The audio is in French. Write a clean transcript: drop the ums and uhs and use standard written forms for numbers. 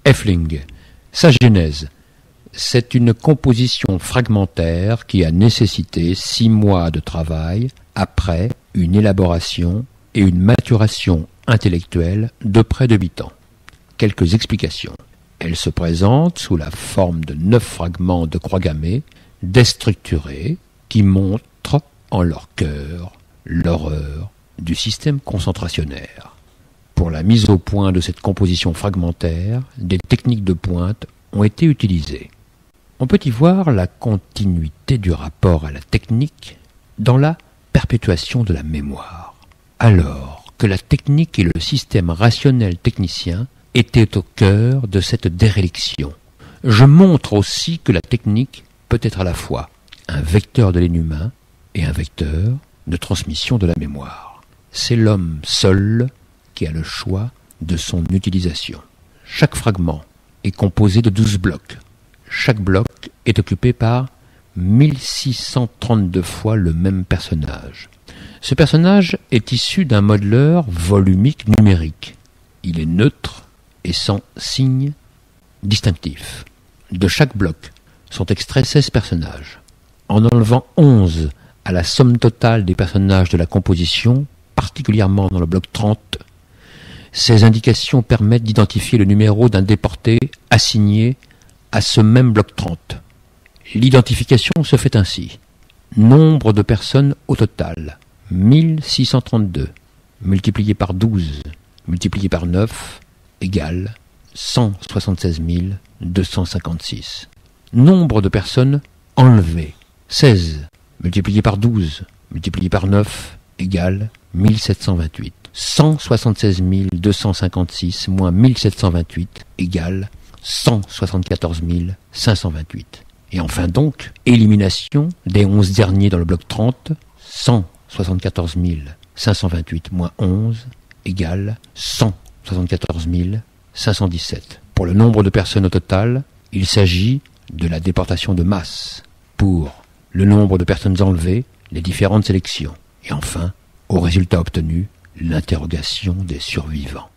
Effling. Sa genèse. C'est une composition fragmentaire qui a nécessité 6 mois de travail après une élaboration et une maturation intellectuelle de près de 8 ans. Quelques explications. Elle se présente sous la forme de 9 fragments de croix gammées, déstructurés, qui montrent en leur cœur l'horreur du système concentrationnaire. Pour la mise au point de cette composition fragmentaire, des techniques de pointe ont été utilisées. On peut y voir la continuité du rapport à la technique dans la perpétuation de la mémoire, alors que la technique et le système rationnel technicien étaient au cœur de cette déréliction. Je montre aussi que la technique peut être à la fois un vecteur de l'inhumain et un vecteur de transmission de la mémoire. C'est l'homme seul qui a le choix de son utilisation. Chaque fragment est composé de 12 blocs. Chaque bloc est occupé par 1632 fois le même personnage. Ce personnage est issu d'un modeleur volumique numérique. Il est neutre et sans signe distinctif. De chaque bloc sont extraits 16 personnages. En enlevant 11 à la somme totale des personnages de la composition, particulièrement dans le bloc 30, ces indications permettent d'identifier le numéro d'un déporté assigné à ce même bloc 30. L'identification se fait ainsi. Nombre de personnes au total, 1632, multiplié par 12, multiplié par 9, égale 176 256. Nombre de personnes enlevées, 16, multiplié par 12, multiplié par 9, égale 1728. 176 256 moins 1728 égale 174 528. Et enfin donc, élimination des 11 derniers dans le bloc 30, 174 528 moins 11 égale 174 517. Pour le nombre de personnes au total, il s'agit de la déportation de masse. Pour le nombre de personnes enlevées, les différentes sélections. Et enfin, au résultat obtenu, l'interrogation des survivants.